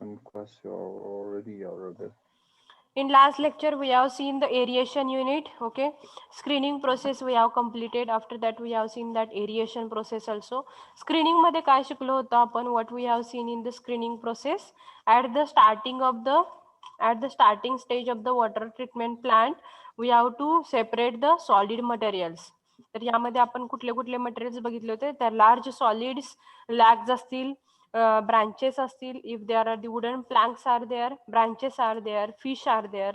one question already, Robert. In last lecture, we have seen the aeration unit, okay? Screening process we have completed. After that, we have seen that aeration process also. Screening मध्ये काय शिकलो होतो आपण? What we have seen in the screening process? At the starting of the at the starting stage of the water treatment plant, we have to separate the solid materials. तर यामध्ये आपण कुठले कुठले मटेरियल्स बघितले होते? तर लार्ज सॉलिड्स, लॅग्स असतील, branches असतील, if there are the wooden planks are there, branches are there, fish are there,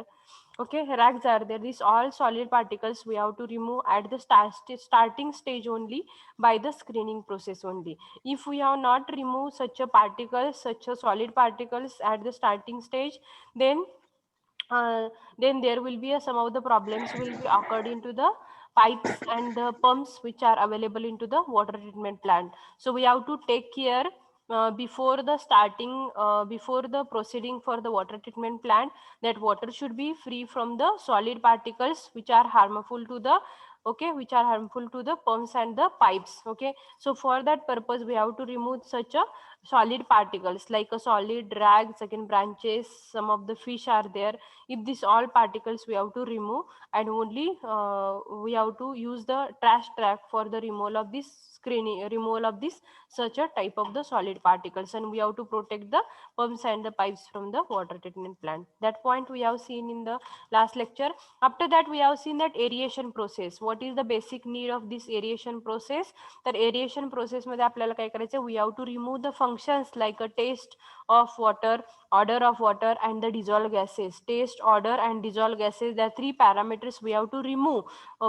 okay, rags are there. These all solid particles we have to remove at the starting stage only by the screening process only. If we have not removed such a particles, such a solid particles at the starting stage, then uh, then there will be some of the problems will be occurred into the pipes and the pumps which are available into the water treatment plant. So we have to take care before the starting, before the proceeding for the water treatment plant, that water should be free from the solid particles which are harmful to the, okay, which are harmful to the pumps and the pipes, okay. So for that purpose we have to remove such a solid particles like a solid rag, second branches, some of the fish are there. If these all particles we have to remove, and only we have to use the trash track for the removal of this screening, removal of this such a type of the solid particles, and we have to protect the pumps and the pipes from the water treatment plant. That point we have seen in the last lecture. After that we have seen that aeration process. What is the basic need of this aeration process? तर aeration process मध्ये आपल्याला काय करायचं? We have to remove the functions like a taste of water, odor of water, and the dissolved gases. Taste, odor, and dissolved gases, there are three parameters we have to remove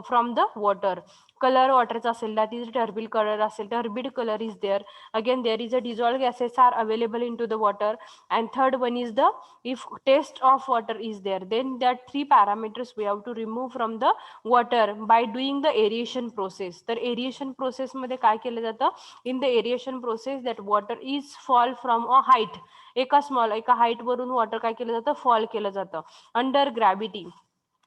from the water. Color waterचा असेल, that is turbid color असेल, turbid color is there. Again there is a dissolved gases are available into the water. And third one is the, if taste of water is there, then that three parameters we have to remove from the water by doing the aeration process. तर aeration process मध्ये काय केलं जातं? In the aeration process, that water is fall from a height, एका small एका height वरून water काय केलं जातं? फॉल केलं जातं under gravity.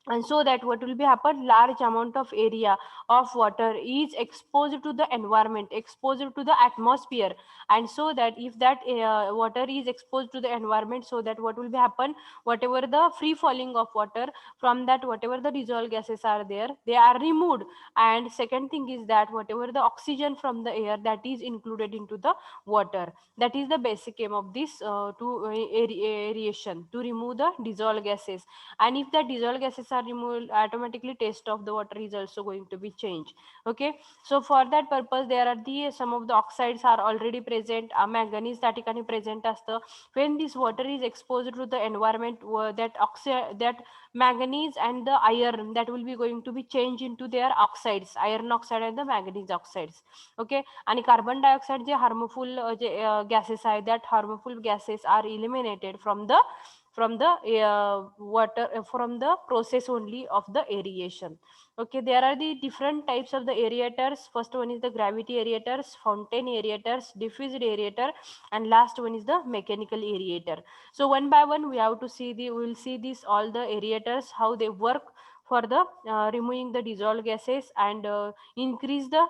And so that what will be happen, large amount of area of water is exposed to the environment, exposed to the atmosphere. And so that if that water is exposed to the environment, so that what will be happen, whatever the free falling of water from that, whatever the dissolved gases are there, they are removed. And second thing is that whatever the oxygen from the air, that is included into the water. That is the basic aim of this aeration, to remove the dissolved gases. And if the dissolved gases are removed, automatically taste of the water is also going to be changed, okay. So for that purpose, there are the some of the oxides are already present. Manganese त्या ठिकाणी present असतं. When this water is exposed to the environment, that oxide, that manganese and the iron, that will be going to be changed into their oxides, iron oxide and the manganese oxides, okay. आणि carbon dioxide जे harmful जे gases आहेत, that harmful gases are eliminated from the water, from the process only of the aeration, okay. There are the different types of the aerators. First one is the gravity aerators, fountain aerators, diffused aerator, and last one is the mechanical aerator. So one by one we have to see the, we will see this all the aerators, how they work for the removing the dissolved gases and increase the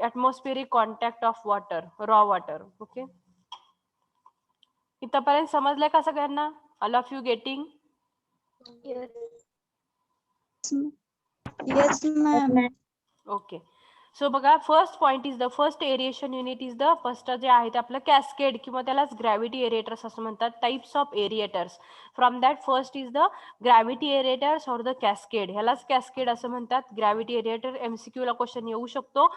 atmospheric contact of water, raw water, okay. इथपर्यंत समजलंय का सगळ्यांना? All of you getting? Yes, ma'am. Okay. So बघा, first point is the first aeration unit is the first जे आहे ते आपलं cascade किंवा त्यालाच ग्रॅव्हिटी एरिएटर्स असं म्हणतात. Types of aerators. From that first is the gravity aerators और द कॅस्केड. ह्यालाच कॅस्केड असं म्हणतात. ग्रॅव्हिटी एरिएटर एमसीक्यू ला क्वेश्चन येऊ शकतो.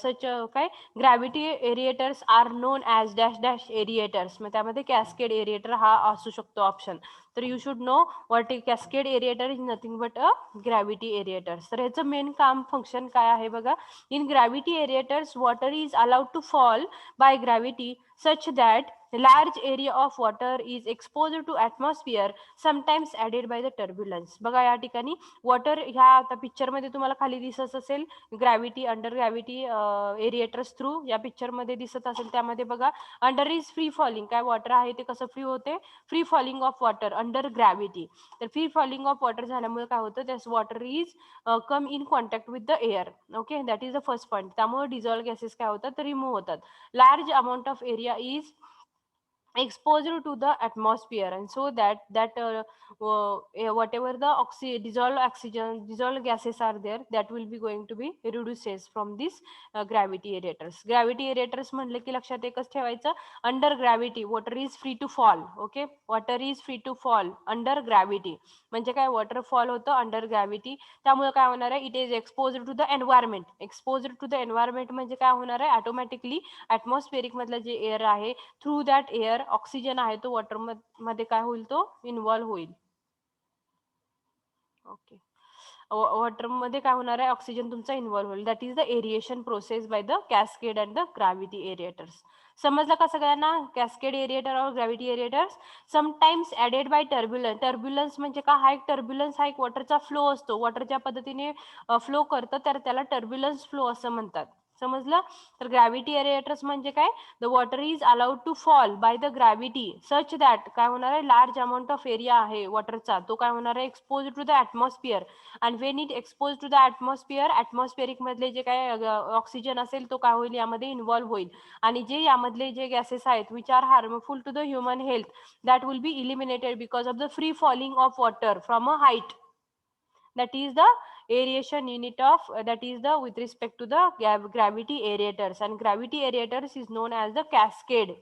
सच काय, gravity aerators are known as dash dash aerators. मग त्यामध्ये कॅस्केड एरिएटर हा असू शकतो ऑप्शन. तर you should know what is cascade aerator is nothing but a gravity aerators. तर ह्याचं मेन काम फंक्शन काय आहे बघा. In gravity एरिएटर्स water is allowed to fall by gravity such that large area of water is exposed to atmosphere, sometimes added by the turbulence. बघा या ठिकाणी water ह्या आता पिक्चर मध्ये तुम्हाला खाली दिसत असेल ग्रॅव्हिटी, अंडर ग्रॅव्हिटी एरिएटर्स थ्रू या पिक्चर मध्ये दिसत असेल. त्यामध्ये बघा अंडर इज फ्री फॉलिंग. काय वॉटर आहे ते कसं फ्री होते? Free falling of water under gravity. तर फ्री फॉलिंग ऑफ वॉटर झाल्यामुळे काय होतं, त्यास water is come in contact with the air, okay. That is the first point. त्यामुळे डिझॉल्व गॅसेस काय होतात, रिमूव्ह होतात. Large amount of area is exposed to the atmosphere, and so that whatever the dissolved gases are there, that will be going to be reduces from this gravity aerators. Gravity aerators म्हणले की लक्षात एकच ठेवायचं, under gravity water is free to fall. Okay, water is free to fall under gravity, म्हणजे काय, water fall होतं under gravity. त्यामुळे काय होणार आहे, it is exposed to the environment. Exposed to the environment म्हणजे काय होणार आहे, ऑटोमॅटिकली ॲटमॉस्फेरिक मधलं जे एअर आहे, थ्रू दॅट एअर ऑक्सिजन आहे तो वॉटर मध्ये काय होईल, तो इन्व्हॉल्व्ह होईल. ओके, वॉटर मध्ये काय होणार आहे, ऑक्सिजन तुमचा इन्व्हॉल्व्ह होईल. That is the aeration process by the cascade and the gravity aerators. समजलं का सगळ्यांना, कॅस्केड एरिएटर और gravity aerators. Sometimes added by turbulence. Turbulence म्हणजे का, हा एक टर्ब्युलन्स, हा एक वॉटरचा फ्लो असतो. वॉटर ज्या पद्धतीने फ्लो करतं तर त्याला टर्ब्युलन्स फ्लो असं म्हणतात. समजलं. तर ग्रॅव्हिटी एरिएटर्स म्हणजे काय, the water is allowed to fall by the gravity such that काय होणार आहे, लार्ज अमाऊंट ऑफ एरिया आहे वॉटरचा, तो काय होणार आहे, expose to the atmosphere. And when it expose to the atmosphere, atmospheric मधले जे काय ऑक्सिजन असेल तो काय होईल, यामध्ये इन्व्हॉल्व्ह होईल. आणि जे यामधले जे गॅसेस आहेत which are harmful to the human health, that will be eliminated because of the free falling of water from a height. That is the aeration unit of that is the with respect to the gravity aerators, and gravity aerators is known as the cascade.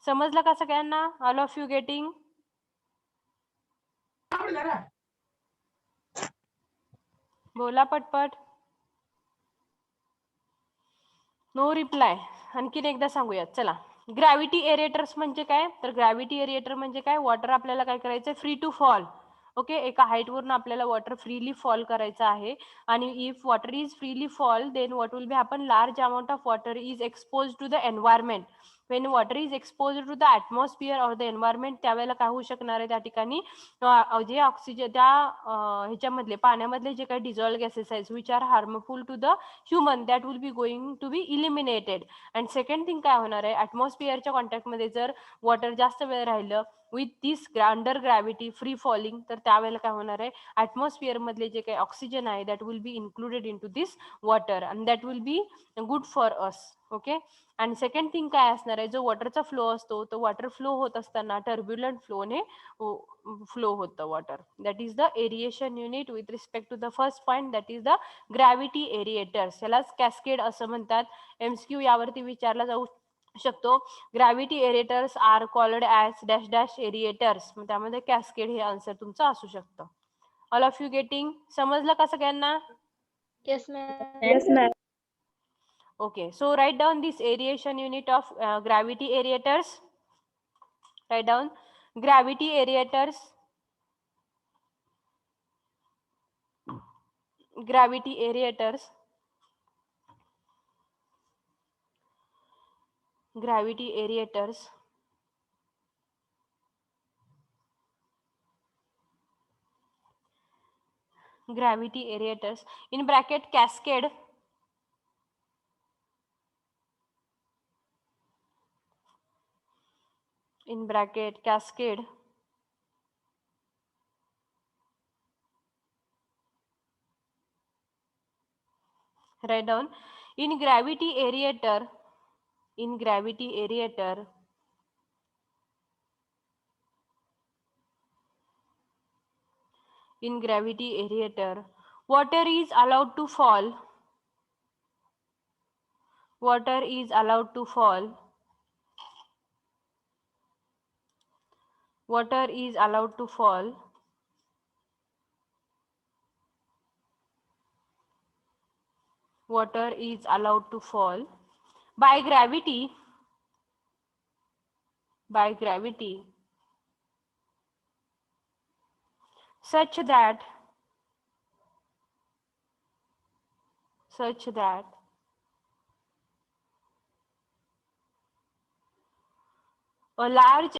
समजलं का सगळ्यांना, all of you getting? बोला पटपट. No reply. आणखीन एकदा सांगूयात चला. Gravity aerators म्हणजे काय, तर ग्रॅव्हिटी एरिएटर म्हणजे काय, वॉटर आपल्याला काय करायचं, फ्री टू फॉल. ओके, एका हाईटवरून आपल्याला वॉटर फ्रीली फॉल करायचं आहे. आणि if water is freely fall, then what will be happen, large amount of water is expose to the environment. When water is expose to the atmosphere or the environment, त्यावेळेला काय होऊ शकणार आहे, त्या ठिकाणी जे ऑक्सिजन त्या ह्याच्यामधले पाण्यामधले जे काही डिझॉल्व गॅसेस आहेत which are harmful to the human, that will be going to be eliminated. And second thing काय होणार आहे, ॲटमॉस्फिअरच्या कॉन्टॅक्टमध्ये जर वॉटर जास्त वेळ राहिलं with this under gravity free falling, तर त्यावेळेला काय होणार आहे, ॲटमॉस्फिअर मधले जे काही ऑक्सिजन आहे that will be included in to this water and that will be good for us. Okay, आणि सेकंड थिंग काय असणार आहे, जो वॉटरचा फ्लो असतो तो वॉटर फ्लो होत असताना टर्ब्युलंट फ्लोने फ्लो होतं water. That is the aeration unit with respect to the first point, that is the gravity aerators. यालाच कॅस्केड असं म्हणतात. एमसीक्यू यावरती विचारला जाऊ शकतो. Gravity aerators are called as dash dash aerators. त्यामध्ये कॅस्केड हे आन्सर तुमचं असू शकतं. All of you getting? समजलं का सगळ्यांना? Yes, ma'am. Yes, ma'am. Okay, so write down this aeration unit of gravity aerators. Write down gravity aerators. Gravity aerators. Gravity aerators. Gravity aerators. In bracket cascade. In bracket cascade. Write down in gravity aerator. In gravity aerator. In gravity aerator, water is allowed to fall. Water is allowed to fall. Water is allowed to fall. Water is allowed to fall by gravity. By gravity. Such that a large